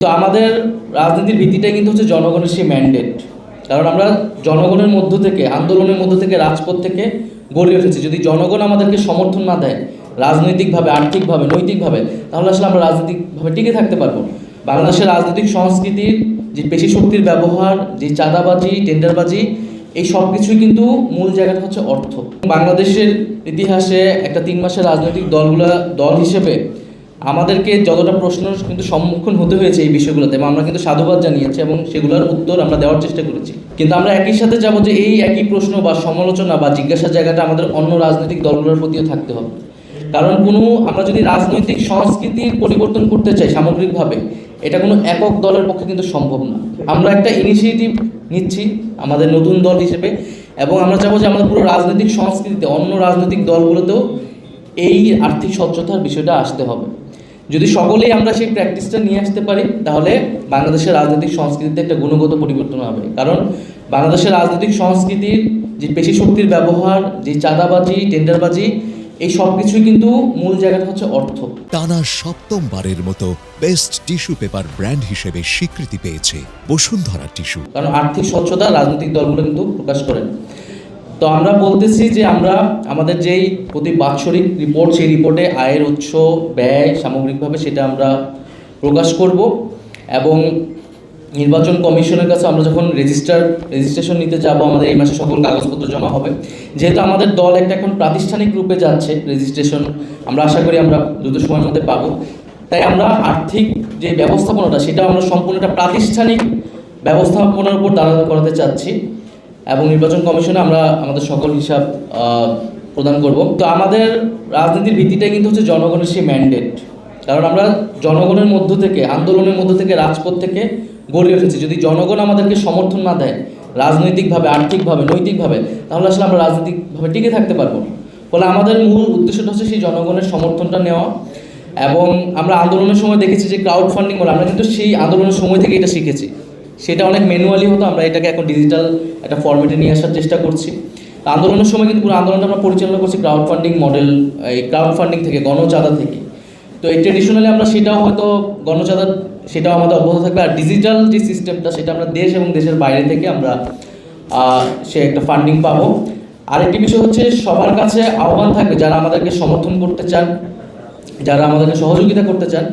তো আমাদের রাজনীতির ভিত্তিটাই কিন্তু হচ্ছে জনগণের সেই ম্যান্ডেট। কারণ আমরা জনগণের মধ্য থেকে, আন্দোলনের মধ্য থেকে, রাজপথ থেকে গড়ে উঠেছি। যদি জনগণ আমাদেরকে সমর্থন না দেয় রাজনৈতিকভাবে, আর্থিকভাবে, নৈতিকভাবে, তাহলে আসলে আমরা রাজনৈতিকভাবে টিকে থাকতে পারবো। বাংলাদেশের রাজনৈতিক সংস্কৃতির যে পেশি শক্তির ব্যবহার, যে চাঁদাবাজি, টেন্ডারবাজি, এই সব কিছুই কিন্তু মূল জায়গাটা হচ্ছে অর্থ। বাংলাদেশের ইতিহাসে একটা 3 মাসের রাজনৈতিক দল হিসেবে আমাদেরকে যতটা প্রশ্ন কিন্তু সম্মুখীন হতে হয়েছে এই বিষয়গুলোতে, এবং আমরা কিন্তু সাধুবাদ জানিয়েছি এবং সেগুলোর উত্তর আমরা দেওয়ার চেষ্টা করেছি। কিন্তু আমরা একই সাথে যাবো যে এই একই প্রশ্ন বা সমালোচনা বা জিজ্ঞাসার জায়গাটা আমাদের অন্য রাজনৈতিক দলগুলোর প্রতিও থাকতে হবে। কারণ আমরা যদি রাজনৈতিক সংস্কৃতির পরিবর্তন করতে চাই সামগ্রিকভাবে, এটা কোনো একক দলের পক্ষে কিন্তু সম্ভব না। আমরা একটা ইনিশিয়েটিভ নিচ্ছি আমাদের নতুন দল হিসেবে, এবং আমরা চাবো যে আমাদের পুরো রাজনৈতিক সংস্কৃতিতে অন্য রাজনৈতিক দলগুলোতেও এই আর্থিক স্বচ্ছতার বিষয়টা আসতে হবে। যদি সকলেই আমরা সেই প্র্যাকটিসটা নিয়ে আসতে পারি, তাহলে বাংলাদেশের রাজনৈতিক সংস্কৃতিতে একটা গুণগত পরিবর্তন হবে। কারণ বাংলাদেশের রাজনৈতিক সংস্কৃতির যে পেশি শক্তির ব্যবহার, যে চাঁদাবাজি, টেন্ডারবাজি, এই সব কিছুই কিন্তু মূল জায়গাটা হচ্ছে অর্থ। টানা 7ম মতো বেস্ট টিস্যু পেপার ব্র্যান্ড হিসেবে স্বীকৃতি পেয়েছে বসুন্ধরা টিস্যু। কারণ আর্থিক স্বচ্ছতা রাজনৈতিক দলগুলো কিন্তু প্রকাশ করেন। তো আমরা বলতেছি যে আমরা আমাদের যেই প্রতি বাৎসরিক রিপোর্ট, সেই রিপোর্টে আয়ের উৎস, ব্যয় সামগ্রিকভাবে সেটা আমরা প্রকাশ করব, এবং নির্বাচন কমিশনের কাছে আমরা যখন রেজিস্ট্রেশন নিতে যাব, আমাদের এই মাসে সকল কাগজপত্র জমা হবে। যেহেতু আমাদের দল এখন প্রাতিষ্ঠানিক রূপে যাচ্ছে, রেজিস্ট্রেশন আমরা আশা করি আমরা দ্রুত সময়ের মধ্যে পাবো। তাই আমরা আর্থিক যে ব্যবস্থাপনাটা, সেটাও আমরা সম্পূর্ণ একটা প্রাতিষ্ঠানিক ব্যবস্থাপনার উপর দাঁড়ানো করাতে চাচ্ছি, এবং নির্বাচন কমিশনে আমরা আমাদের সকল হিসাব প্রদান করব। তো আমাদের রাজনীতির ভিত্তিটাই কিন্তু হচ্ছে জনগণের সেই ম্যান্ডেট। কারণ আমরা জনগণের মধ্য থেকে, আন্দোলনের মধ্য থেকে, রাজপথ থেকে গড়ে উঠেছি। যদি জনগণ আমাদেরকে সমর্থন না দেয় রাজনৈতিকভাবে, আর্থিকভাবে, নৈতিকভাবে, তাহলে আসলে আমরা রাজনৈতিকভাবে টিকে থাকতে পারবো। ফলে আমাদের মূল উদ্দেশ্যটা হচ্ছে সেই জনগণের সমর্থনটা নেওয়া। এবং আমরা আন্দোলনের সময় দেখেছি যে ক্রাউড ফান্ডিং বলে, আমরা কিন্তু সেই আন্দোলনের সময় থেকে এটা শিখেছি। সেটা অনেক ম্যানুয়ালি হতো, আমরা এটাকে এখন ডিজিটাল একটা ফরম্যাটে নিয়ে আসার চেষ্টা করছি। আন্দোলনের সময় কিন্তু পুরো আন্দোলনটা আমরা পরিচালনা করছি ক্রাউড ফান্ডিং মডেল, এই ক্রাউড ফান্ডিং থেকে, গণচাঁদা থেকে। তো এই ট্রেডিশনালি আমরা সেটাও হয়তো গণচাঁদা, সেটাও আমাদের অব্যাহত থাকবে। আর ডিজিটাল যে সিস্টেমটা, সেটা আমরা দেশ এবং দেশের বাইরে থেকে আমরা সে একটা ফান্ডিং পাবো। আরেকটি বিষয় হচ্ছে সবার কাছে আহ্বান থাকবে, যারা আমাদেরকে সমর্থন করতে চান, যারা আমাদেরকে সহযোগিতা করতে চান,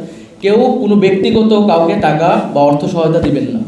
কেউ কোনো ব্যক্তিগত কাউকে টাকা বা অর্থ সহায়তা দিবেন না।